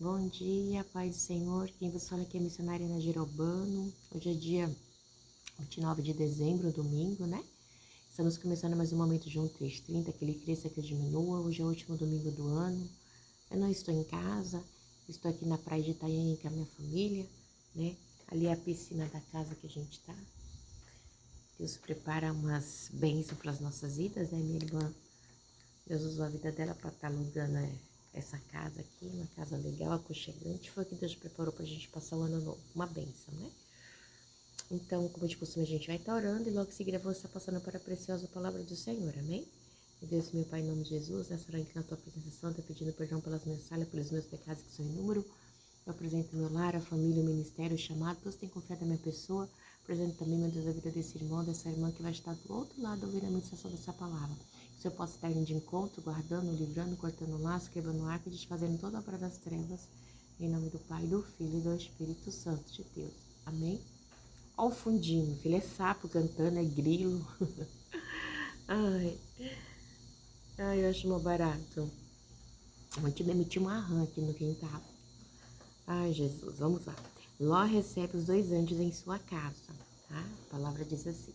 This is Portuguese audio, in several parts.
Bom dia, paz do Senhor. Quem vos fala aqui é a missionária Ana Girobano. Hoje é dia 29 de dezembro, domingo, né? Estamos começando mais um momento de 1:30, que ele cresça, que eu diminua. Hoje é o último domingo do ano. Eu não estou em casa, estou aqui na praia de Itanhaém com a minha família, né? Ali é a piscina da casa que a gente tá. Deus prepara umas bênçãos para as nossas vidas, né, minha irmã? Deus usou a vida dela para estar alugando essa casa aqui, uma casa legal, aconchegante. Foi o que Deus preparou para a gente passar o ano novo, uma bênção, né? Então, como de costume, a gente vai estar orando e logo em seguida eu vou estar passando para a preciosa palavra do Senhor, amém? Deus, meu Pai, em nome de Jesus, nessa hora aqui na tua presença santa, pedindo perdão pelas minhas falhas, pelos meus pecados que são em número. Eu apresento meu lar, a família, o ministério, o chamado. Todos têm confiado na minha pessoa. Apresento também, meu Deus, a vida desse irmão, dessa irmã que vai estar do outro lado ouvindo a ministração dessa palavra. Que o Senhor possa estar indo de encontro, guardando, livrando, cortando o laço, quebrando o arco e desfazendo toda a obra das trevas. Em nome do Pai, do Filho e do Espírito Santo de Deus. Amém? Olha o fundinho, filho, é sapo cantando, é grilo. Ai, eu acho mó barato. Ontem mesmo tinha uma rã aqui no quintal. Ai, Jesus, vamos lá. Ló recebe os 2 anjos em sua casa, tá? A palavra diz assim.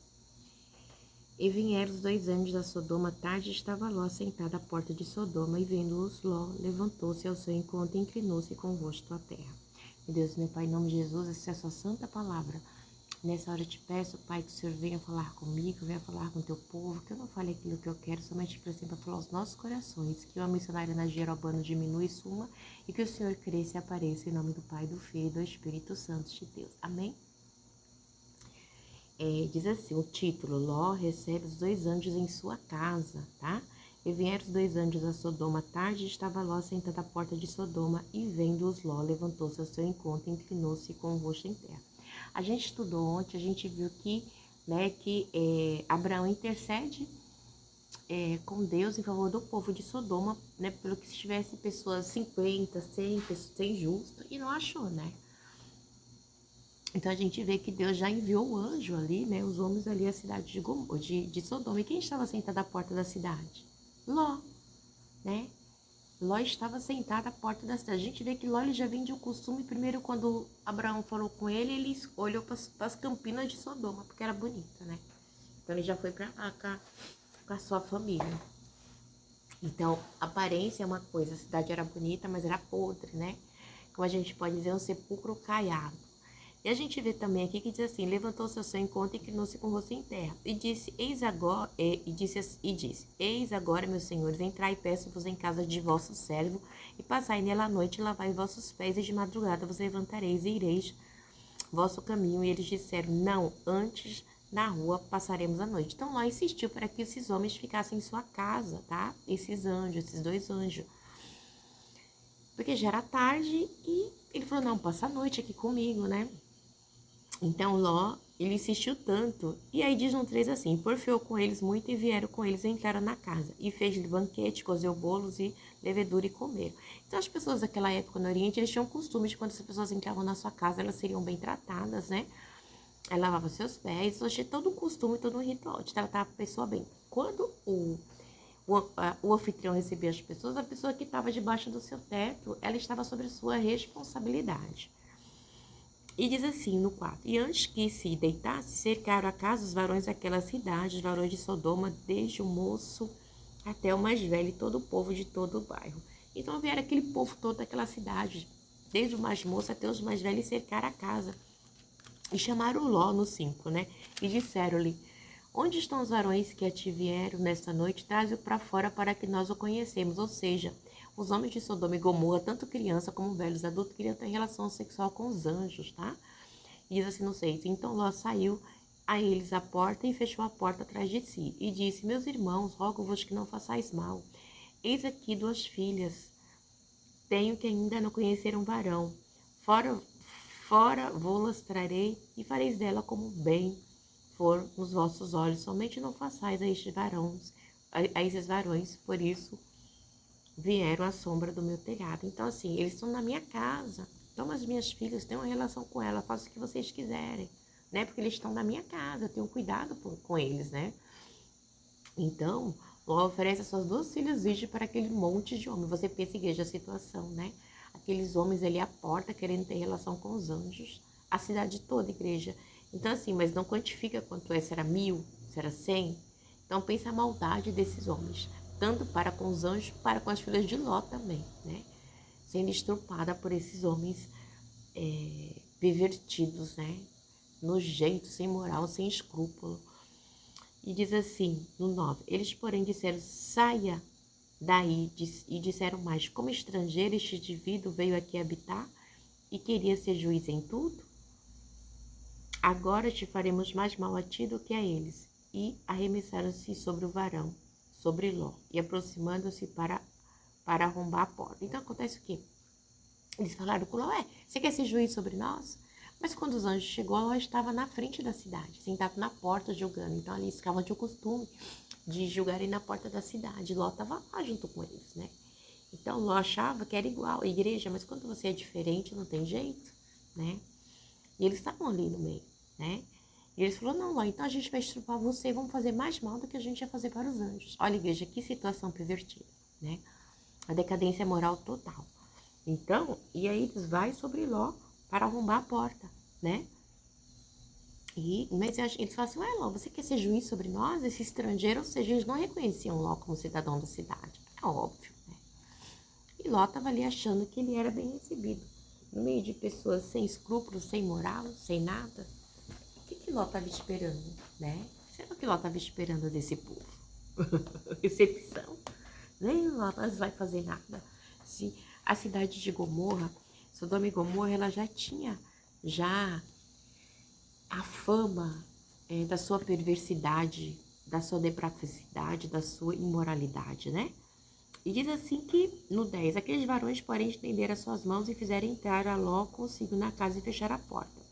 E vieram os 2 anjos da Sodoma, tarde estava Ló sentado à porta de Sodoma, e vendo-os, Ló levantou-se ao seu encontro e inclinou-se com o rosto à terra. Meu Deus, meu Pai, em nome de Jesus, essa é a sua santa palavra. Nessa hora eu te peço, Pai, que o Senhor venha falar comigo, venha falar com o teu povo, que eu não fale aquilo que eu quero, somente que para falar aos nossos corações, que a missionária Ana Girobano diminua e suma, e que o Senhor cresça e apareça em nome do Pai, do Filho e do Espírito Santo de Deus. Amém? Diz assim, o título, Ló recebe os 2 anjos em sua casa, tá? E vieram os 2 anjos a Sodoma, tarde estava Ló sentado à porta de Sodoma, e vendo-os, Ló levantou-se ao seu encontro e inclinou-se com o rosto em terra. A gente estudou ontem, a gente viu que, né, que Abraão intercede com Deus em favor do povo de Sodoma, né, pelo que se tivesse pessoas 50, 100 justos, e não achou, né? Então a gente vê que Deus já enviou o anjo ali, né? Os homens ali, a cidade de Sodoma. E quem estava sentado à porta da cidade? Ló, né? Ló estava sentado à porta da cidade. A gente vê que Ló ele já vem de um costume. Primeiro, quando Abraão falou com ele, ele olhou para as campinas de Sodoma, porque era bonita, né? Então ele já foi para lá com a sua família. Então, aparência é uma coisa, a cidade era bonita, mas era podre, né? Como a gente pode dizer, um sepulcro caiado. E a gente vê também aqui que diz assim, levantou-se ao seu encontro e inclinou-se com o rosto em terra. E disse, eis agora, eis agora, meus senhores, entrai e peço-vos em casa de vosso servo, e passai nela a noite, e lavai vossos pés, e de madrugada vos levantareis e ireis vosso caminho. E eles disseram, não, antes na rua passaremos a noite. Então Ló insistiu para que esses homens ficassem em sua casa, tá? Esses anjos, esses 2 anjos. Porque já era tarde e ele falou, não, passa a noite aqui comigo, né? Então Ló, ele insistiu tanto. E aí diz no 3 assim, porfiou com eles muito e vieram com eles e entraram na casa. E fez-lhe banquete, cozeu bolos e levedura e comeram. Então as pessoas daquela época no Oriente, eles tinham costume de quando as pessoas entravam na sua casa, elas seriam bem tratadas, né? Ela lavava seus pés, hoje é todo um costume, todo um ritual de tratar a pessoa bem. Quando o anfitrião recebia as pessoas, a pessoa que estava debaixo do seu teto, ela estava sob sua responsabilidade. E diz assim no 4, e antes que se deitasse, cercaram a casa os varões daquela cidade, os varões de Sodoma, desde o moço até o mais velho, e todo o povo de todo o bairro. Então vieram aquele povo todo daquela cidade, desde o mais moço até os mais velhos, cercar a casa. E chamaram Ló no 5, né? E disseram-lhe, onde estão os varões que a ti vieram nesta noite? Traze-o para fora para que nós o conhecemos. Ou seja, os homens de Sodoma e Gomorra, tanto criança como velhos adultos, queriam ter relação sexual com os anjos, tá? E diz assim no 6, então Ló saiu a eles à porta e fechou a porta atrás de si. E disse, meus irmãos, rogo-vos que não façais mal. Eis aqui 2 filhas. Tenho que ainda não conhecer um varão. Fora vô-las trarei e fareis dela como bem for nos vossos olhos. Somente não façais a esses varões, por isso vieram à sombra do meu telhado. Então, assim, eles estão na minha casa. Então, as minhas filhas têm uma relação com ela, façam o que vocês quiserem, né? Porque eles estão na minha casa, eu tenho cuidado com eles, né? Então, Ló oferece as suas 2 filhas virgens para aquele monte de homem. Você pensa, igreja, a situação, né? aqueles homens ali à porta querendo ter relação com os anjos. A cidade toda, igreja. Então, assim, mas não quantifica quanto é, se era 1000, se era 100. Então, pensa a maldade desses homens, tanto para com os anjos, para com as filhas de Ló também, né? Sendo estrupada por esses homens pervertidos, né? Nojentos, sem moral, sem escrúpulo. E diz assim, no 9, eles, porém, disseram, saia daí, e disseram mais, como estrangeiro, este indivíduo veio aqui habitar e queria ser juiz em tudo? Agora te faremos mais mal a ti do que a eles. E arremessaram-se sobre o varão, sobre Ló, e aproximando-se para arrombar a porta. Então acontece o quê? Eles falaram com Ló, você quer ser juiz sobre nós? Mas quando os anjos chegou, Ló estava na frente da cidade, sentado na porta julgando. Então ali eles ficavam de costume de julgarem na porta da cidade. Ló estava lá junto com eles, né? Então Ló achava que era igual a igreja, mas quando você é diferente, não tem jeito, né? E eles estavam ali no meio, né? E eles falaram, não, Ló, então a gente vai estrupar você e vamos fazer mais mal do que a gente ia fazer para os anjos. Olha, igreja, que situação pervertida, né? A decadência moral total. Então, e aí eles vai sobre Ló para arrombar a porta, né? Mas eles falam assim, Ló, você quer ser juiz sobre nós? Esse estrangeiro, ou seja, eles não reconheciam Ló como cidadão da cidade. É óbvio, né? E Ló estava ali achando que ele era bem recebido. No meio de pessoas sem escrúpulos, sem moral, sem nada. O que Ló estava esperando, né? Será que Ló estava esperando desse povo? Recepção. Nem Ló vai fazer nada. Se a cidade de Gomorra, Sodoma e Gomorra, ela já tinha a fama da sua perversidade, da sua depravacidade, da sua imoralidade, né? E diz assim que, no 10, aqueles varões, porém, estenderam as suas mãos e fizeram entrar a Ló consigo na casa e fechar a porta.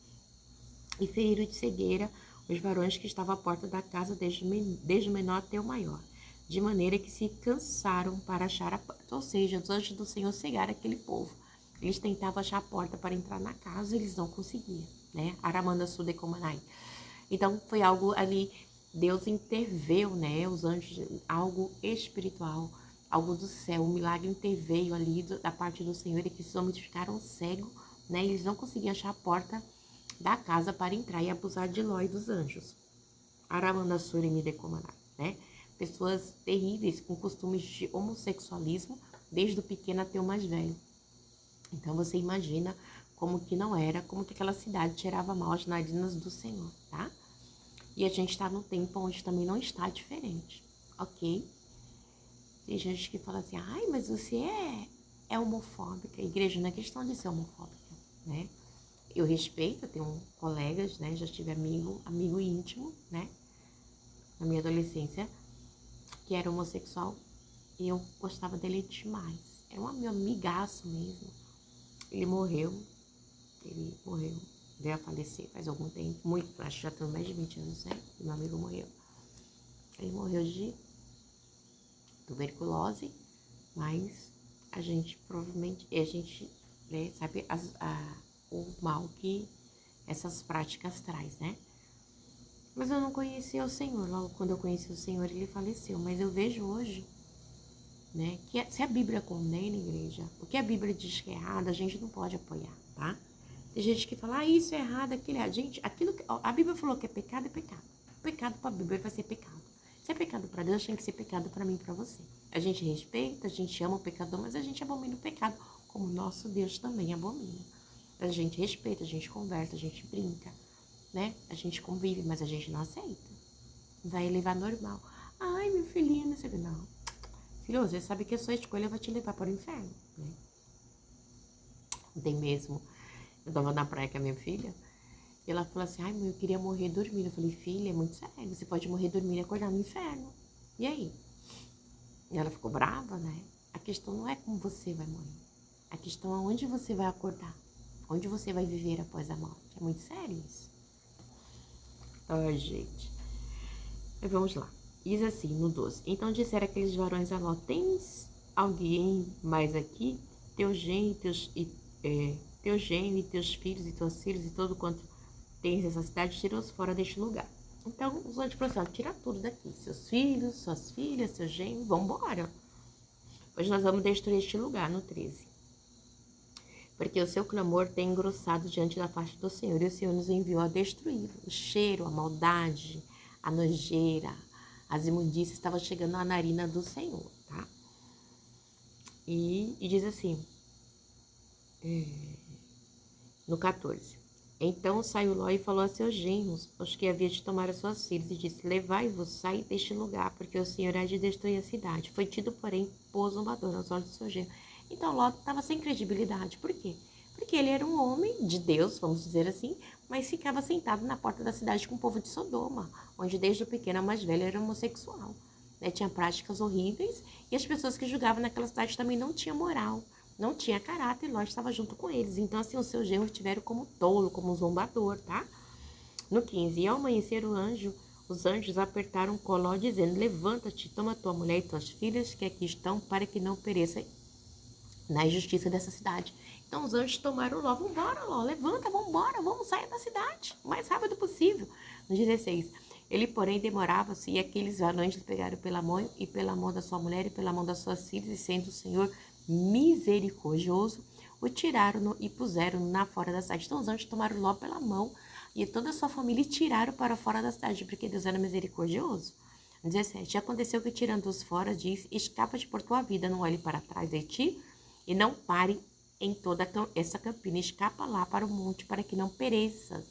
E feriram de cegueira os varões que estavam à porta da casa, desde o menor até o maior, de maneira que se cansaram para achar a porta. Ou seja, os anjos do Senhor cegaram aquele povo. Eles tentavam achar a porta para entrar na casa, eles não conseguiam, né? Aramanda Sudecomanai. Então, foi algo ali, Deus interveio, né? Os anjos, algo espiritual, algo do céu, um milagre interveio ali da parte do Senhor, e que esses homens ficaram cegos, né? Eles não conseguiam achar a porta da casa para entrar e abusar de Ló e dos anjos. Aramanda Surimidecomanai, né? Pessoas terríveis, com costumes de homossexualismo, desde o pequeno até o mais velho. Então, você imagina como que não era, como que aquela cidade tirava mal as narinas do Senhor, tá? E a gente está num tempo onde também não está diferente, ok? Tem gente que fala assim, ai, mas você é homofóbica. A igreja não é questão de ser homofóbica, né? Eu respeito, eu tenho colegas, né? Já tive amigo íntimo, né? Na minha adolescência, que era homossexual, e eu gostava dele demais. Era um meu amigaço mesmo. Ele morreu, veio a falecer faz algum tempo, muito, acho que já tem mais de 20 anos, né? Meu amigo morreu. Ele morreu de tuberculose, mas a gente provavelmente, né, sabe o mal que essas práticas traz, né? Mas eu não conhecia o Senhor, logo quando eu conheci o Senhor ele faleceu, mas eu vejo hoje, né, que se a Bíblia condena, igreja, o que a Bíblia diz que é errado, a gente não pode apoiar, tá? Tem gente que fala, isso é errado, aquilo é errado. Gente, aquilo que a Bíblia falou que é pecado, é pecado. Pecado para a Bíblia vai ser pecado. Se é pecado para Deus, tem que ser pecado para mim e para você. A gente respeita, a gente ama o pecador, mas a gente abomina o pecado, como nosso Deus também abomina. A gente respeita, a gente conversa, a gente brinca, né? A gente convive, mas a gente não aceita. Vai levar normal. Ai, meu filhinho, não sei o que. Não. Filho, você sabe que a sua escolha vai te levar para o inferno, né? Tem mesmo. Eu tava na praia com a minha filha, e ela falou assim, ai, mãe, eu queria morrer dormindo. Eu falei, filha, é muito sério, você pode morrer dormindo e acordar no inferno. E aí? E ela ficou brava, né? A questão não é como você vai morrer. A questão é onde você vai acordar. Onde você vai viver após a morte. É muito sério isso. Ai, gente. Mas vamos lá. Diz assim, no 12. Então disseram aqueles varões a Ló, tens alguém mais aqui? Teu genro e teus filhos e tuas filhas e todo quanto tens nessa cidade, tirou-os fora deste lugar. Então, os anjos falaram assim, tira tudo daqui. Seus filhos, suas filhas, seu genro, vão embora. Hoje nós vamos destruir este lugar, no 13. porque o seu clamor tem engrossado diante da face do Senhor, e o Senhor nos enviou a destruí-lo. O cheiro, a maldade, a nojeira, as imundícias estavam chegando à narina do Senhor, tá? E diz assim, no 14. Então saiu Ló e falou a seus genros, os que havia de tomar as suas filhas, e disse, levai-vos, sai deste lugar, porque o Senhor há de destruir a cidade. Foi tido, porém, por zombador aos olhos do seu genro. Então Ló estava sem credibilidade. Por quê? Porque ele era um homem de Deus, vamos dizer assim, mas ficava sentado na porta da cidade com o povo de Sodoma, onde desde o pequeno ao mais velho era homossexual. Né? Tinha práticas horríveis e as pessoas que julgavam naquela cidade também não tinham moral. Não tinha caráter, Ló estava junto com eles. Então, assim, os seus genros tiveram como tolo, como zombador, tá? No 15, e ao amanhecer os anjos apertaram Ló, dizendo, levanta-te, toma tua mulher e tuas filhas que aqui estão, para que não pereça na injustiça dessa cidade. Então, os anjos tomaram Ló, vambora, Ló, levanta, vambora, vamos sair da cidade, o mais rápido possível. No 16, ele, porém, demorava-se, e aqueles varões lhe pegaram pela mão, e pela mão da sua mulher, e pela mão das suas filhas, e sendo o Senhor misericordioso, o tiraram e puseram na fora da cidade. Então os anjos tomaram Ló pela mão e toda a sua família e tiraram para fora da cidade, porque Deus era misericordioso. 17. Aconteceu que tirando-os fora, diz, escapa-te por tua vida, não olhe para trás de ti e não pare em toda essa campina, escapa lá para o monte para que não pereças.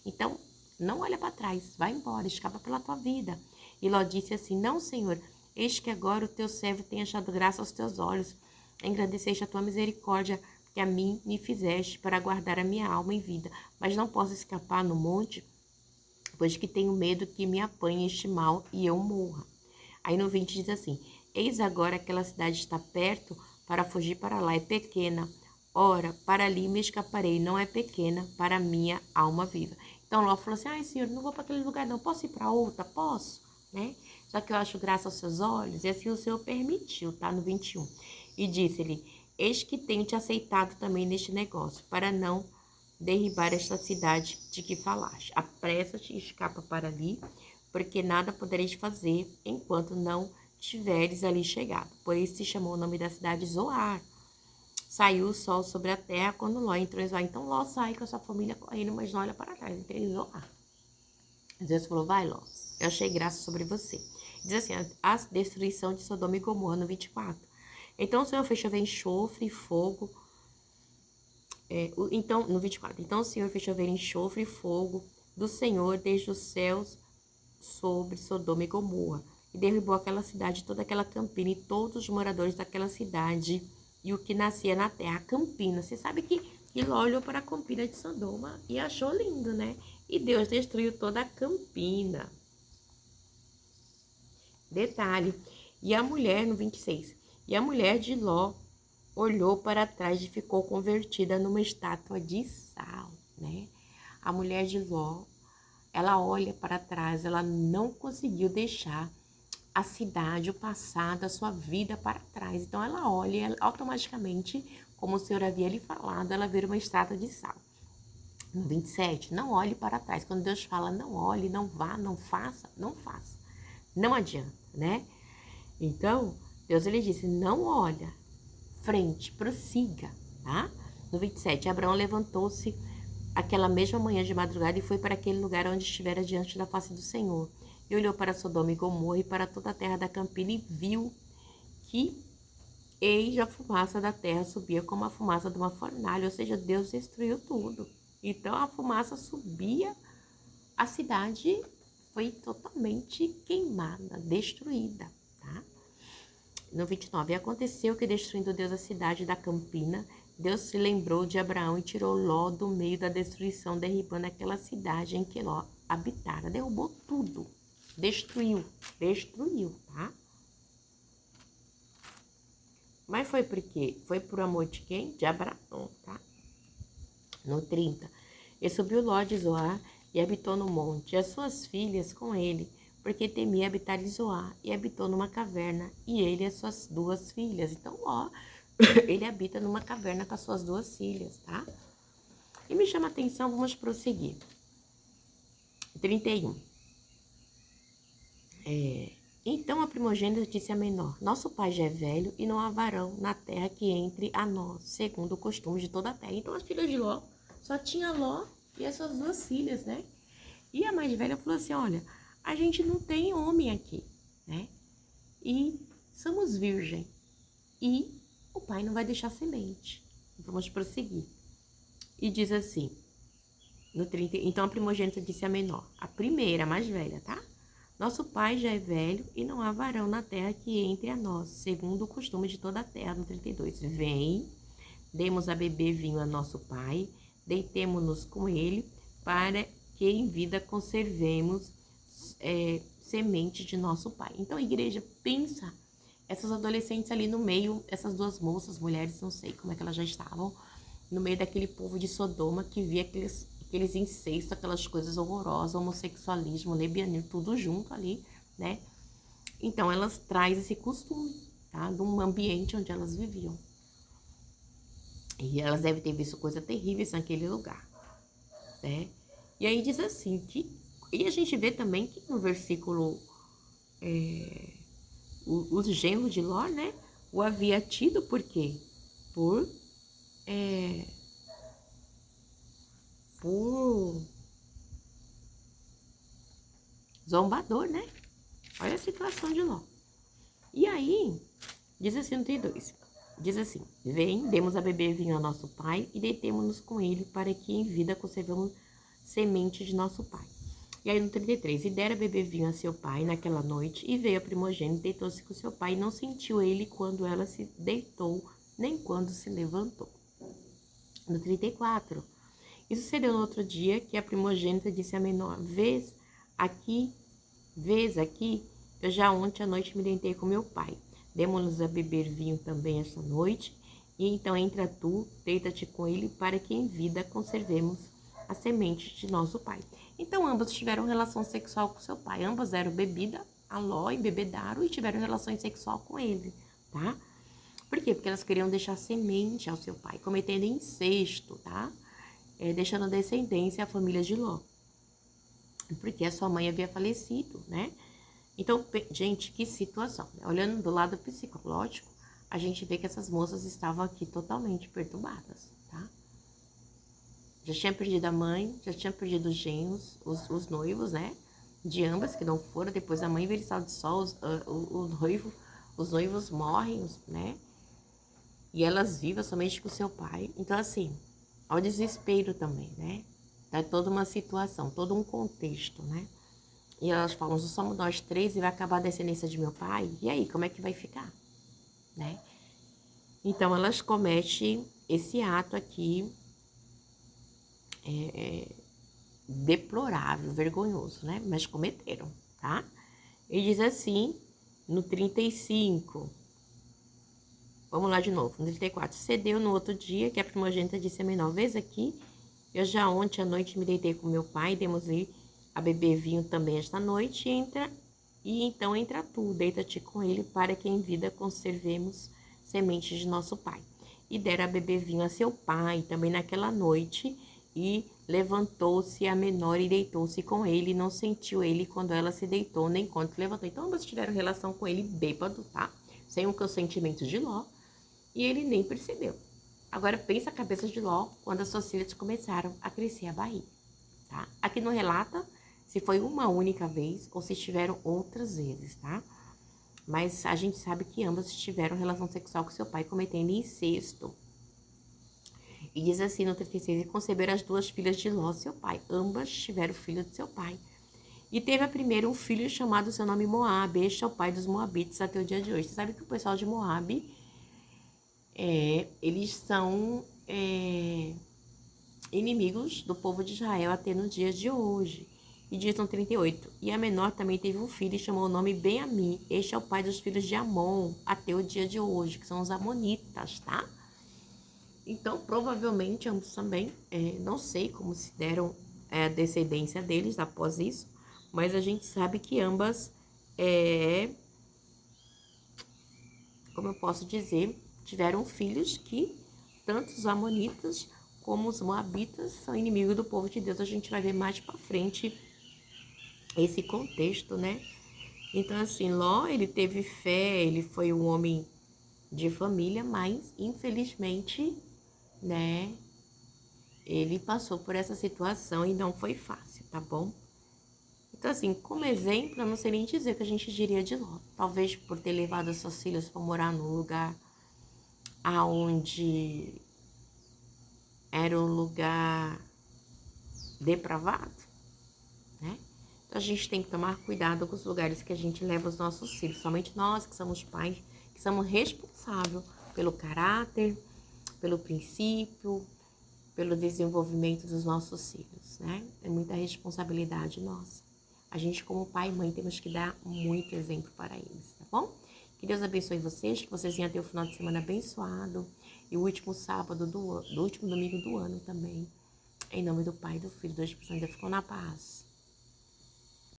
Então, não olha para trás, vai embora, escapa pela tua vida. E Ló disse assim, não, Senhor, eis que agora o teu servo tem achado graça aos teus olhos, engrandeceste a tua misericórdia, que a mim me fizeste, para guardar a minha alma em vida. Mas não posso escapar no monte, pois que tenho medo que me apanhe este mal e eu morra. Aí no 20 diz assim, eis agora aquela cidade está perto, para fugir para lá é pequena. Ora, para ali me escaparei, não é pequena, para a minha alma viva. Então Ló falou assim, ai Senhor, não vou para aquele lugar não, posso ir para outra? Posso, né? Já que eu acho graça aos seus olhos, e assim o Senhor permitiu, tá? No 21. E disse-lhe, eis que tenho te aceitado também neste negócio, para não derribar esta cidade de que falaste. Apressa-te e escapa para ali, porque nada podereis fazer enquanto não tiveres ali chegado. Por isso se chamou o nome da cidade Zoar. Saiu o sol sobre a terra quando Ló entrou em Zoar. Então Ló sai com a sua família correndo, mas não olha para trás, entrou em Zoar. Deus falou, vai Ló, eu achei graça sobre você. Diz assim, a destruição de Sodoma e Gomorra no 24. Então o Senhor fez chover enxofre e fogo. Então, no 24. Então o Senhor fez chover enxofre e fogo do Senhor desde os céus sobre Sodoma e Gomorra. E derrubou aquela cidade, toda aquela campina e todos os moradores daquela cidade e o que nascia na terra. A campina. Você sabe que Ló olhou para a campina de Sodoma e achou lindo, né? E Deus destruiu toda a campina. Detalhe. E a mulher, no 26. E a mulher de Ló olhou para trás e ficou convertida numa estátua de sal, né? A mulher de Ló, ela olha para trás, ela não conseguiu deixar a cidade, o passado, a sua vida para trás. Então ela olha e ela, automaticamente, como o Senhor havia lhe falado, ela vira uma estátua de sal. No 27, não olhe para trás. Quando Deus fala, não olhe, não vá, não faça, não faça. Não adianta, né? Então, Deus ele disse, não olha, frente, prossiga, tá? No 27, Abraão levantou-se aquela mesma manhã de madrugada e foi para aquele lugar onde estivera diante da face do Senhor. E olhou para Sodoma e Gomorra e para toda a terra da campina e viu que eis a fumaça da terra subia como a fumaça de uma fornalha, ou seja, Deus destruiu tudo. Então a fumaça subia, a cidade foi totalmente queimada, destruída, tá? No 29, aconteceu que destruindo Deus a cidade da campina, Deus se lembrou de Abraão e tirou Ló do meio da destruição, derribando aquela cidade em que Ló habitara. Derrubou tudo, destruiu, tá? Mas foi por quê? Foi por amor de quem? De Abraão, tá? No 30, e subiu Ló de Zoar e habitou no monte, e as suas filhas com ele, porque temia habitar em Zoar, e habitou numa caverna, e ele e as suas duas filhas. Então, Ló, ele habita numa caverna com as suas duas filhas, tá? E me chama a atenção, vamos prosseguir. 31. Então a primogênita disse à menor: Nosso pai já é velho e não há varão na terra que entre a nós, segundo o costume de toda a terra. Então as filhas de Ló, só tinha Ló e as suas duas filhas, né? E a mais velha falou assim: Olha, a gente não tem homem aqui, né? E somos virgem. E o pai não vai deixar semente. Vamos prosseguir. E diz assim, no 30, então a primogênita disse à menor, a primeira, a mais velha, tá? Nosso pai já é velho e não há varão na terra que entre a nós, segundo o costume de toda a terra. No 32, vem, demos a beber vinho a nosso pai, deitemo-nos com ele, para que em vida conservemos semente de nosso pai. Então, a igreja, pensa, essas adolescentes ali no meio, essas duas moças, mulheres, não sei como é que elas já estavam, no meio daquele povo de Sodoma que via aqueles incestos, aquelas coisas horrorosas, homossexualismo, lesbianismo, tudo junto ali, né? Então, elas trazem esse costume, tá? De um ambiente onde elas viviam. E elas devem ter visto coisas terríveis naquele lugar, né? E aí diz assim, e a gente vê também que no versículo, o genro de Ló, né? O havia tido por quê? Por zombador, né? Olha a situação de Ló. E aí, diz assim no 32, diz assim, vem, demos a beber vinho ao nosso pai e deitemo-nos com ele para que em vida conservemos semente de nosso pai. E aí no 33, e dera beber vinho a seu pai naquela noite, e veio a primogênita, deitou-se com seu pai, e não sentiu ele quando ela se deitou, nem quando se levantou. No 34, e sucedeu no outro dia que a primogênita disse à menor, vês aqui, eu já ontem à noite me deitei com meu pai. Demos-nos a beber vinho também esta noite, e então entra tu, deita-te com ele, para que em vida conservemos a semente de nosso pai. Então ambas tiveram relação sexual com seu pai, ambas deram bebida a Ló, embebedaram e tiveram relação sexual com ele, tá? Por quê? Porque elas queriam deixar semente ao seu pai, cometendo incesto, tá? Deixando descendência à família de Ló. Porque a sua mãe havia falecido, né? Então, gente, que situação. Olhando do lado psicológico, a gente vê que essas moças estavam aqui totalmente perturbadas, tá? Já tinha perdido a mãe, já tinha perdido os genros, os noivos, né? De ambas, que não foram. Depois a mãe vira estado de sol, os noivos morrem, né? E elas vivem somente com o seu pai. Então, assim, ao desespero também, né? Tá toda uma situação, todo um contexto, né? E elas falam, somos nós três e vai acabar a descendência de meu pai? E aí, como é que vai ficar? Né? Então, elas cometem esse ato aqui deplorável, vergonhoso, né? Mas cometeram, tá? E diz assim, no 35, vamos lá de novo, no 34, sucedeu no outro dia que a primogênita disse a menor, vez aqui, eu já ontem à noite me deitei com meu pai, demos-lhe a beber vinho também esta noite, e então entra tu, deita-te com ele, para que em vida conservemos sementes de nosso pai. E dera a beber vinho a seu pai, também naquela noite, e levantou-se a menor e deitou-se com ele, e não sentiu ele quando ela se deitou, nem quando se levantou. Então, ambas tiveram relação com ele bêbado, tá? Sem o consentimento de Ló, e ele nem percebeu. Agora, pensa a cabeça de Ló quando as suas filhas começaram a crescer a barriga, tá? Aqui não relata se foi uma única vez ou se tiveram outras vezes, tá? Mas a gente sabe que ambas tiveram relação sexual com seu pai, cometendo incesto. E diz assim no 36, e conceberam as duas filhas de Ló, seu pai. Ambas tiveram filho de seu pai. E teve a primeira um filho chamado seu nome Moabe. Este é o pai dos Moabitas até o dia de hoje. Você sabe que o pessoal de Moabe, eles são inimigos do povo de Israel até no dia de hoje. E diz no 38, e a menor também teve um filho e chamou o nome Ben-Ami. Este é o pai dos filhos de Amon até o dia de hoje, que são os amonitas, tá? Então, provavelmente, ambos também, não sei como se deram a descendência deles após isso, mas a gente sabe que ambas, como eu posso dizer, tiveram filhos que, tanto os amonitas como os moabitas, são inimigos do povo de Deus. A gente vai ver mais pra frente esse contexto, né? Então, assim, Ló, ele teve fé, ele foi um homem de família, mas, infelizmente, né, ele passou por essa situação e não foi fácil, tá bom? Então, assim, como exemplo, eu não sei nem dizer o que a gente diria de Ló. Talvez por ter levado seus filhos para morar num lugar aonde era um lugar depravado, né? Então, a gente tem que tomar cuidado com os lugares que a gente leva os nossos filhos. Somente nós que somos pais, que somos responsáveis pelo caráter, pelo princípio, pelo desenvolvimento dos nossos filhos, né? É muita responsabilidade nossa. A gente, como pai e mãe, temos que dar muito exemplo para eles, tá bom? Que Deus abençoe vocês, que vocês venham ter o final de semana abençoado e o último sábado do último domingo do ano também. Em nome do Pai, do Filho e do Espírito Santo, ficou na paz.